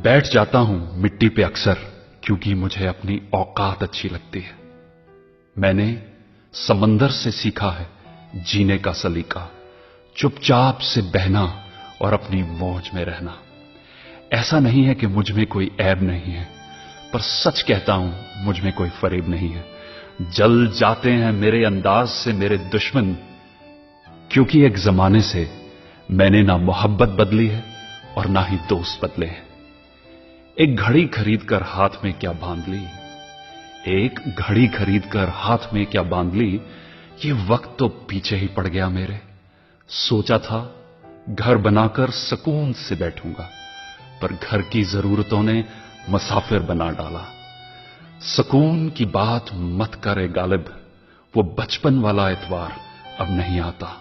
बैठ जाता हूं मिट्टी पे अक्सर, क्योंकि मुझे अपनी औकात अच्छी लगती है। मैंने समंदर से सीखा है जीने का सलीका, चुपचाप से बहना और अपनी मौज में रहना। ऐसा नहीं है कि मुझ में कोई ऐब नहीं है, पर सच कहता हूं मुझ में कोई फरेब नहीं है। जल जाते हैं मेरे अंदाज से मेरे दुश्मन, क्योंकि एक जमाने से मैंने ना मोहब्बत बदली है और ना ही दोस्त बदले हैं। एक घड़ी खरीद कर हाथ में क्या बांध ली, एक घड़ी खरीद कर हाथ में क्या बांध ली, ये वक्त तो पीछे ही पड़ गया मेरे। सोचा था घर बनाकर सुकून से बैठूंगा, पर घर की जरूरतों ने मुसाफिर बना डाला। सुकून की बात मत करे गालिब, वो बचपन वाला एतवार अब नहीं आता।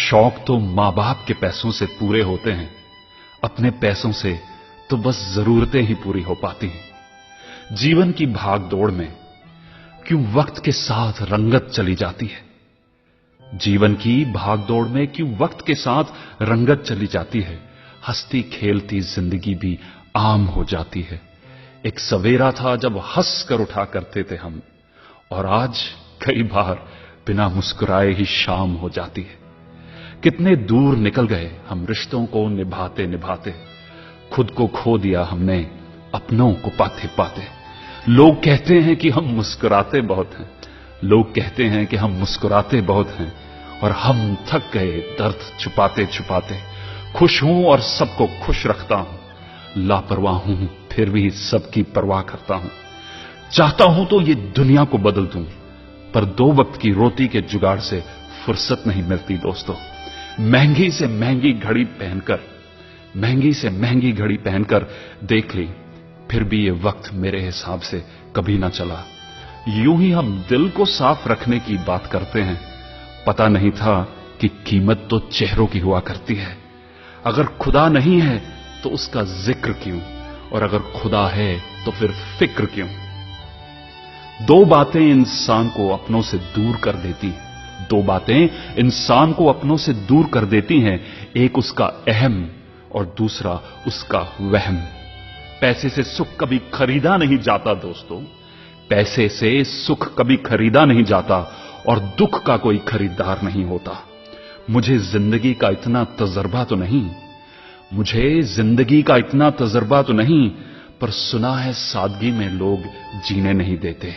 शौक तो मां बाप के पैसों से पूरे होते हैं, अपने पैसों से तो बस जरूरतें ही पूरी हो पाती हैं। जीवन की भाग दौड़ में क्यों वक्त के साथ रंगत चली जाती है, जीवन की भाग दौड़ में क्यों वक्त के साथ रंगत चली जाती है। हंसती खेलती जिंदगी भी आम हो जाती है। एक सवेरा था जब हंस कर उठा करते थे हम, और आज कई बार बिना मुस्कुराए ही शाम हो जाती है। कितने दूर निकल गए हम रिश्तों को निभाते निभाते, खुद को खो दिया हमने अपनों को पाते पाते। लोग कहते हैं कि हम मुस्कुराते बहुत हैं, लोग कहते हैं कि हम मुस्कुराते बहुत हैं, और हम थक गए दर्द छुपाते छुपाते। खुश हूं और सबको खुश रखता हूं, लापरवाह हूं फिर भी सबकी परवाह करता हूं। चाहता हूं तो ये दुनिया को बदल दूं, पर दो वक्त की रोटी के जुगाड़ से फुर्सत नहीं मिलती दोस्तों। महंगी से महंगी घड़ी पहनकर, महंगी से महंगी घड़ी पहनकर देख ली, फिर भी ये वक्त मेरे हिसाब से कभी ना चला। यूं ही हम दिल को साफ रखने की बात करते हैं, पता नहीं था कि कीमत तो चेहरों की हुआ करती है। अगर खुदा नहीं है तो उसका जिक्र क्यों, और अगर खुदा है तो फिर फिक्र क्यों। दो बातें इंसान को अपनों से दूर कर देती हैं, दो बातें इंसान को अपनों से दूर कर देती हैं, एक उसका अहम और दूसरा उसका वहम। पैसे से सुख कभी खरीदा नहीं जाता दोस्तों, पैसे से सुख कभी खरीदा नहीं जाता, और दुख का कोई खरीदार नहीं होता। मुझे जिंदगी का इतना तजर्बा तो नहीं, मुझे जिंदगी का इतना तजर्बा तो नहीं, पर सुना है सादगी में लोग जीने नहीं देते।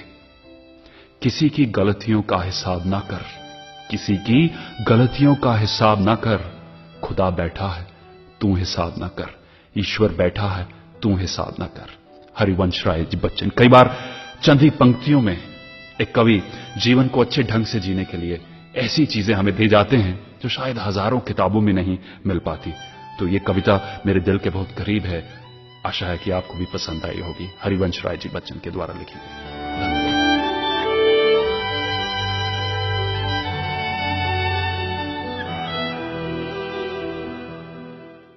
किसी की गलतियों का हिसाब ना कर, किसी की गलतियों का हिसाब ना कर। खुदा बैठा है तू हिसाब ना कर, ईश्वर बैठा है तू हिसाब ना कर। हरिवंश राय जी बच्चन। कई बार चंद ही पंक्तियों में एक कवि जीवन को अच्छे ढंग से जीने के लिए ऐसी चीजें हमें दे जाते हैं जो शायद हजारों किताबों में नहीं मिल पाती। तो ये कविता मेरे दिल के बहुत करीब है, आशा है कि आपको भी पसंद आई होगी। हरिवंश राय जी बच्चन के द्वारा लिखी गई।